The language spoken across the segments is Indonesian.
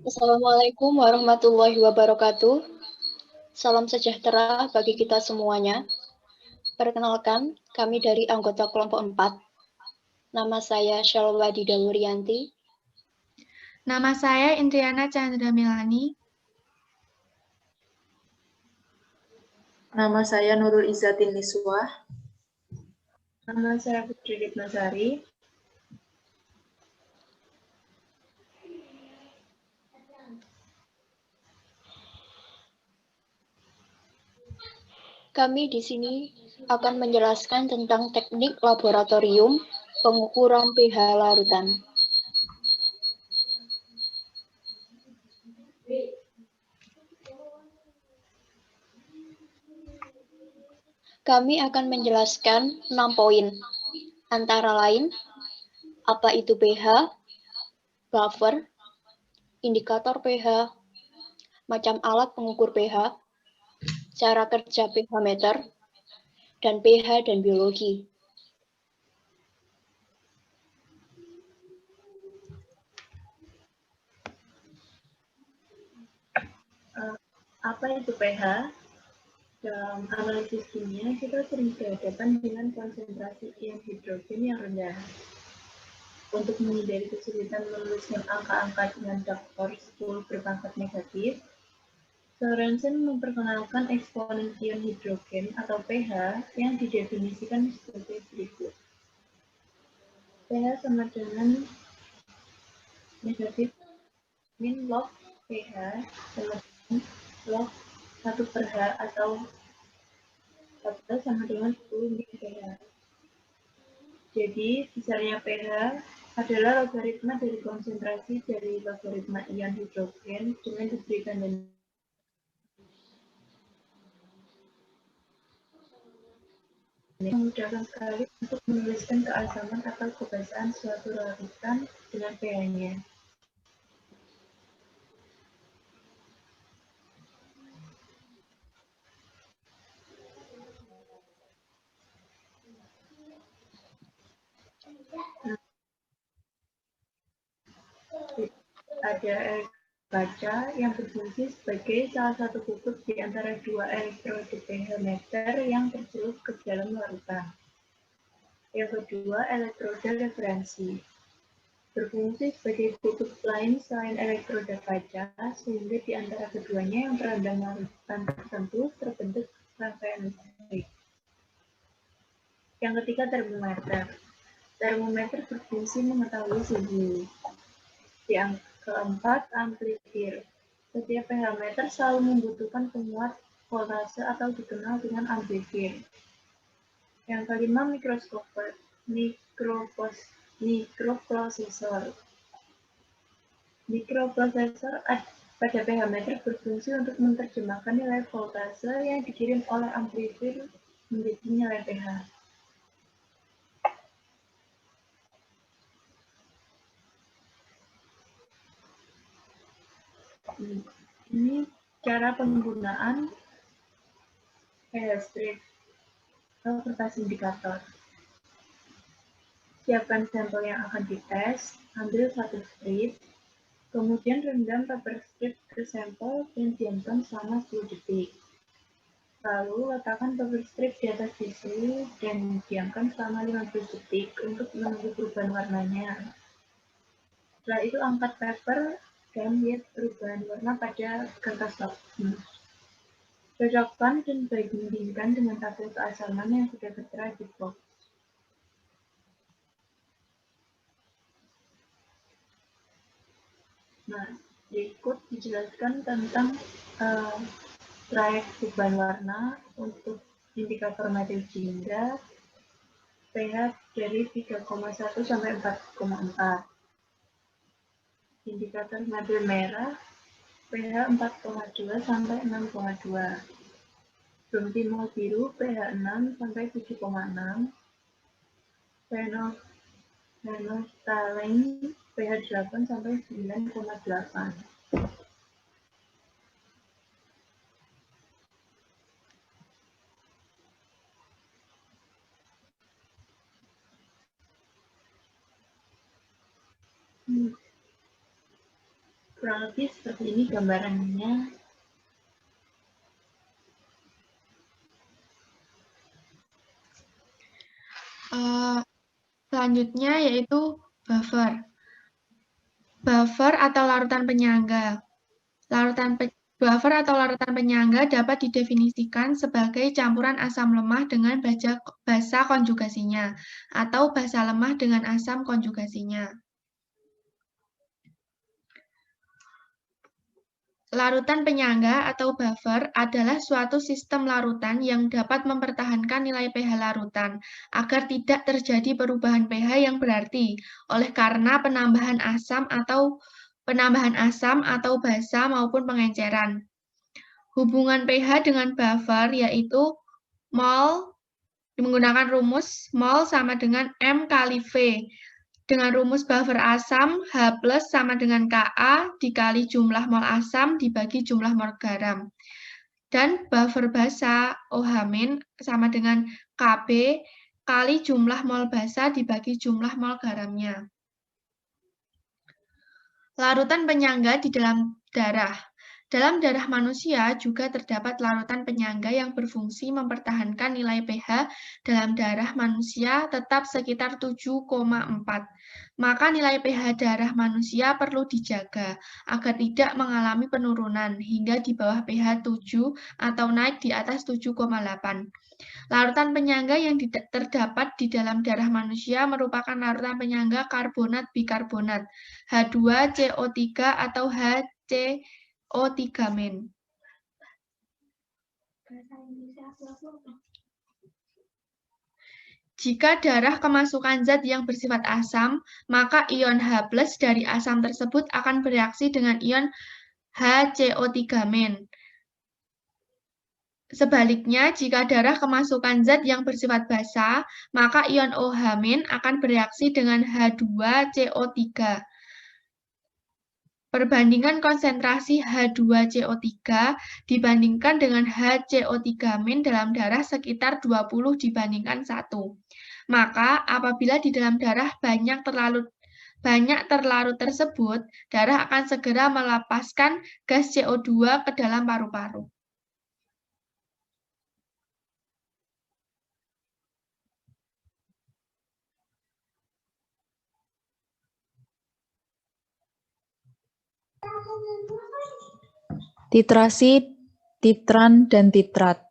Assalamualaikum warahmatullahi wabarakatuh. Salam sejahtera bagi kita semuanya. Perkenalkan, kami dari anggota kelompok 4. Nama saya Shalwadi Dawurianti. Nama saya Indriana Chandra Milani. Nama saya Nurul Izzatin Niswah. Nama saya Putri Ditnasari. Kami di sini akan menjelaskan tentang teknik laboratorium pengukuran pH larutan. Kami akan menjelaskan 6 poin, antara lain, apa itu pH, buffer, indikator pH, macam alat pengukur pH, cara kerja pH meter, dan pH dan biologi. Apa itu pH? Dalam analisis kimia, kita sering berhadapan dengan konsentrasi ion hidrogen yang rendah. Untuk menghindari kesulitan menuliskan angka-angka dengan faktor 10 berpangkat negatif, Sorensen memperkenalkan eksponen ion hidrogen atau pH yang didefinisikan sebagai berikut. pH sama dengan negatif min log pH sama dengan log 1/H atau 14 sama dengan 10 min pH. Jadi, besarnya pH adalah logaritma dari konsentrasi dari logaritma ion hidrogen dengan diberikan dan memudahkan sekali untuk menuliskan keasaman atau kebasaan suatu larutan dengan pH-nya. Ada baca yang berfungsi sebagai salah satu kutub di antara dua elektrode pH meter yang tercelup ke dalam larutan. Yang kedua, elektrode referensi. Berfungsi sebagai kutub lain selain elektrode kaca, sehingga di antara keduanya yang berada larutan tertentu terbentuk rangkaian listrik. Yang ketiga, termometer. Termometer berfungsi mengetahui suhu. Yang keempat, amplifier. Setiap pH meter selalu membutuhkan penguat voltase atau dikenal dengan amplifier. Yang kelima, mikroprosesor. Mikroprosesor pada pH meter berfungsi untuk menerjemahkan nilai voltase yang dikirim oleh amplifier menjadi nilai pH. Ini cara penggunaan pH strip atau kertas indikator. Siapkan sampel yang akan dites, ambil satu strip, kemudian rendam rubber strip ke sampel dan diamkan selama 10 detik. Lalu letakkan rubber strip di atas tisu dan diamkan selama 15 detik untuk menunggu perubahan warnanya. Setelah itu angkat paper dan lihat perubahan warna pada kertas lakmus. Cocokkan dan bandingkan dengan tabel keasaman yang sudah tertera di box. Nah, berikut dijelaskan tentang trayek perubahan warna untuk indikator metil jingga pH dari 3,1 sampai 4,4. Indikator metil merah pH 4,2 sampai 6,2. Bromtimol biru pH 6 sampai 7,6. Phenolphthalein pH 8 sampai 9,8. kurang lebih seperti ini gambarannya. Selanjutnya yaitu buffer. Buffer atau larutan penyangga. Buffer atau larutan penyangga dapat didefinisikan sebagai campuran asam lemah dengan basa konjugasinya atau basa lemah dengan asam konjugasinya. Larutan penyangga atau buffer adalah suatu sistem larutan yang dapat mempertahankan nilai pH larutan agar tidak terjadi perubahan pH yang berarti oleh karena penambahan asam atau basa maupun pengenceran. Hubungan pH dengan buffer yaitu mol menggunakan rumus mol sama dengan M kali V. Dengan rumus buffer asam, H+ sama dengan Ka dikali jumlah mol asam dibagi jumlah mol garam. Dan buffer basa, OH- sama dengan Kb kali jumlah mol basa dibagi jumlah mol garamnya. Larutan penyangga di dalam darah. Dalam darah manusia juga terdapat larutan penyangga yang berfungsi mempertahankan nilai pH dalam darah manusia tetap sekitar 7,4. Maka nilai pH darah manusia perlu dijaga agar tidak mengalami penurunan hingga di bawah pH 7 atau naik di atas 7,8. Larutan penyangga yang terdapat di dalam darah manusia merupakan larutan penyangga karbonat bikarbonat, H2CO3 atau HCO3-. Jika darah kemasukan zat yang bersifat asam, maka ion H+ dari asam tersebut akan bereaksi dengan ion HCO3-. Sebaliknya, jika darah kemasukan zat yang bersifat basa, maka ion OH- akan bereaksi dengan H2CO3. Perbandingan konsentrasi H2CO3 dibandingkan dengan HCO3- dalam darah sekitar 20 dibandingkan 1. Maka, apabila di dalam darah banyak terlarut tersebut, darah akan segera melepaskan gas CO2 ke dalam paru-paru. Titrasi, titran, dan titrat.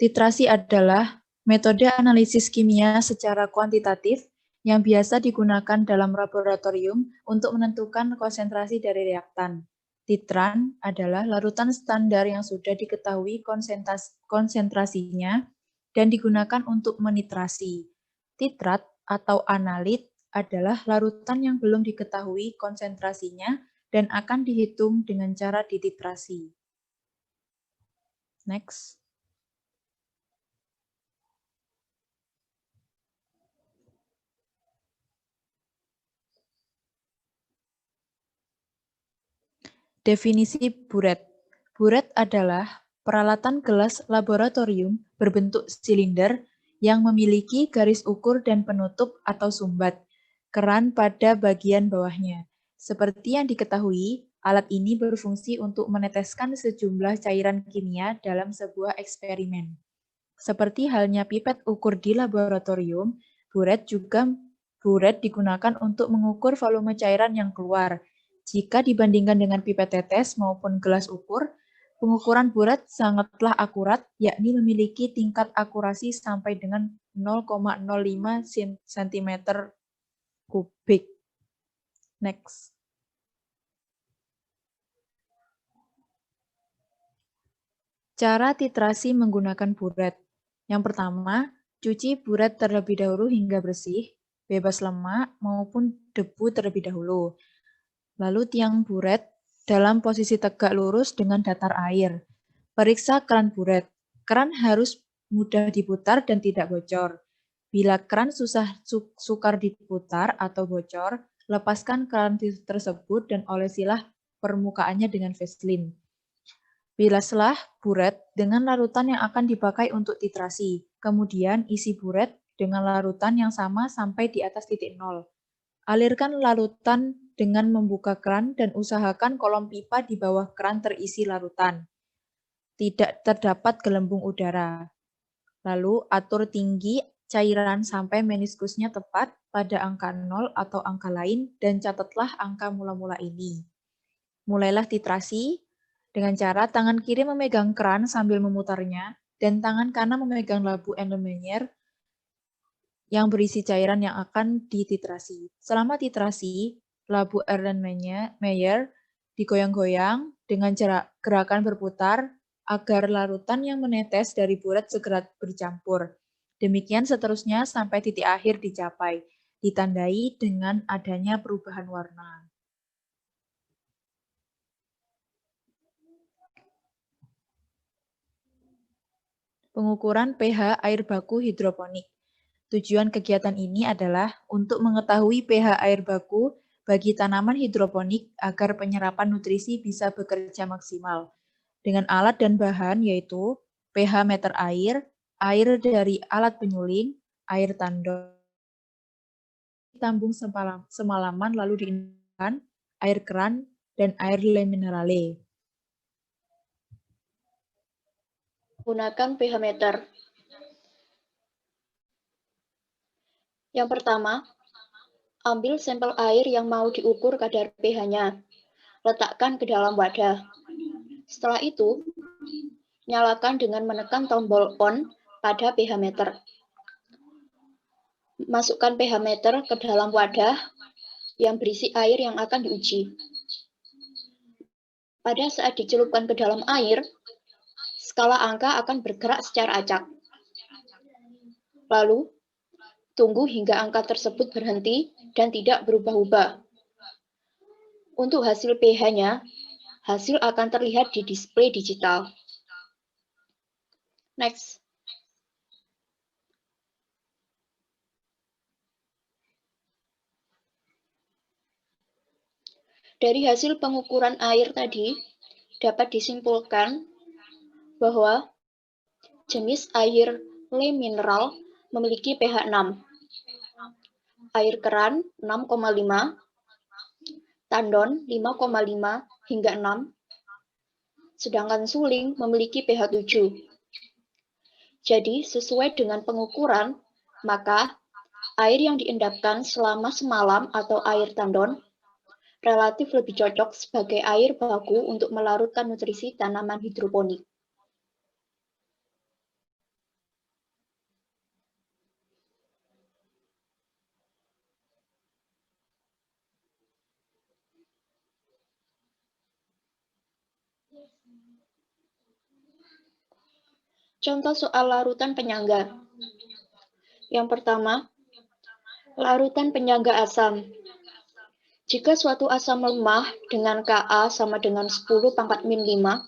Titrasi adalah metode analisis kimia secara kuantitatif yang biasa digunakan dalam laboratorium untuk menentukan konsentrasi dari reaktan. Titran adalah larutan standar yang sudah diketahui konsentrasinya dan digunakan untuk menitrasi. Titrat atau analit adalah larutan yang belum diketahui konsentrasinya dan akan dihitung dengan cara dititrasi. Next. Definisi buret. Buret adalah peralatan gelas laboratorium berbentuk silinder yang memiliki garis ukur dan penutup atau sumbat, keran pada bagian bawahnya. Seperti yang diketahui, alat ini berfungsi untuk meneteskan sejumlah cairan kimia dalam sebuah eksperimen. Seperti halnya pipet ukur di laboratorium, buret digunakan untuk mengukur volume cairan yang keluar. Jika dibandingkan dengan pipet tetes maupun gelas ukur, pengukuran buret sangatlah akurat, yakni memiliki tingkat akurasi sampai dengan 0,05 cm kubik. Next. Cara titrasi menggunakan buret. Yang pertama, cuci buret terlebih dahulu hingga bersih, bebas lemak maupun debu terlebih dahulu. Lalu tiang buret dalam posisi tegak lurus dengan datar air. Periksa keran buret. Keran harus mudah diputar dan tidak bocor. Bila keran sukar diputar atau bocor, lepaskan keran tersebut dan olesilah permukaannya dengan Vaseline. Bilaslah buret dengan larutan yang akan dipakai untuk titrasi. Kemudian isi buret dengan larutan yang sama sampai di atas titik nol. Alirkan larutan dengan membuka keran dan usahakan kolom pipa di bawah keran terisi larutan. Tidak terdapat gelembung udara. Lalu atur tinggi cairan sampai meniskusnya tepat pada angka 0 atau angka lain dan catatlah angka mula-mula ini. Mulailah titrasi dengan cara tangan kiri memegang keran sambil memutarnya dan tangan kanan memegang labu Erlenmeyer yang berisi cairan yang akan dititrasi. Selama titrasi, labu Erlenmeyer digoyang-goyang dengan gerakan berputar agar larutan yang menetes dari buret segera bercampur. Demikian seterusnya sampai titik akhir dicapai, ditandai dengan adanya perubahan warna. Pengukuran pH air baku hidroponik. Tujuan kegiatan ini adalah untuk mengetahui pH air baku bagi tanaman hidroponik agar penyerapan nutrisi bisa bekerja maksimal. Dengan alat dan bahan yaitu pH meter air dari alat penyuling, air tandon, ditambung semalaman lalu diinginkan, air keran, dan air le minerale. Gunakan pH meter. Yang pertama, ambil sampel air yang mau diukur kadar pH-nya. Letakkan ke dalam wadah. Setelah itu, nyalakan dengan menekan tombol on pada pH meter. Masukkan pH meter ke dalam wadah yang berisi air yang akan diuji. Pada saat dicelupkan ke dalam air, skala angka akan bergerak secara acak. Lalu, tunggu hingga angka tersebut berhenti dan tidak berubah-ubah. Untuk hasil pH-nya, hasil akan terlihat di display digital. Next. Dari hasil pengukuran air tadi, dapat disimpulkan bahwa jenis air le mineral memiliki pH 6, air keran 6,5, tandon 5,5 hingga 6, sedangkan suling memiliki pH 7. Jadi, sesuai dengan pengukuran, maka air yang diendapkan selama semalam atau air tandon relatif lebih cocok sebagai air baku untuk melarutkan nutrisi tanaman hidroponik. Contoh soal larutan penyangga. Yang pertama, larutan penyangga asam. Jika suatu asam lemah dengan Ka sama dengan 10 pangkat min 5,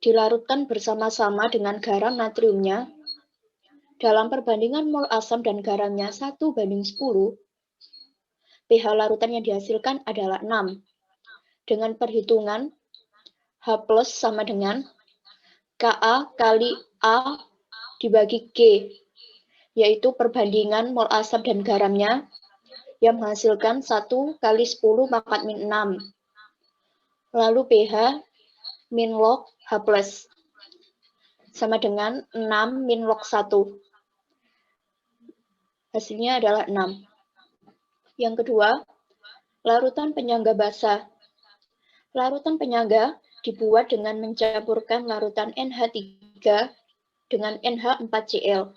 dilarutkan bersama-sama dengan garam natriumnya, dalam perbandingan mol asam dan garamnya 1:10, pH larutan yang dihasilkan adalah 6. Dengan perhitungan H+ sama dengan Ka kali A dibagi G, yaitu perbandingan mol asam dan garamnya yang menghasilkan 1 kali 10 pangkat min 6. Lalu pH min log H+, sama dengan 6 min log 1. Hasilnya adalah 6. Yang kedua, larutan penyangga basah. Larutan penyangga dibuat dengan mencampurkan larutan NH3 dengan NH4Cl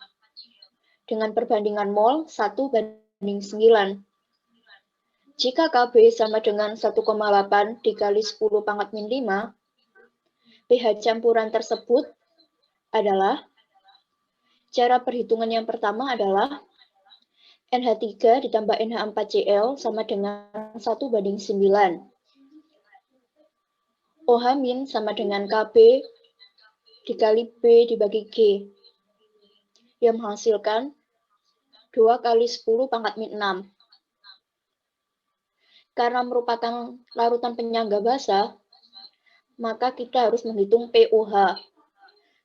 dengan perbandingan mol 1:9. Jika Kb sama dengan 1,8 dikali 10 pangkat min 5, pH campuran tersebut adalah, cara perhitungan yang pertama adalah NH3 ditambah NH4Cl sama dengan 1:9. OH- sama dengan Kb dikali B dibagi G, yang menghasilkan 2 kali 10 pangkat min 6. Karena merupakan larutan penyangga basah, maka kita harus menghitung pOH.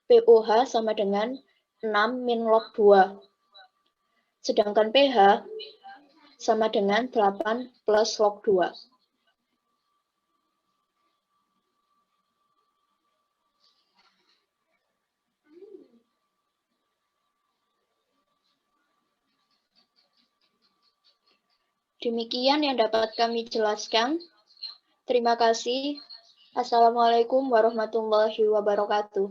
pOH sama dengan 6 min log 2. Sedangkan pH sama dengan 8 plus log 2. Demikian yang dapat kami jelaskan. Terima kasih. Assalamualaikum warahmatullahi wabarakatuh.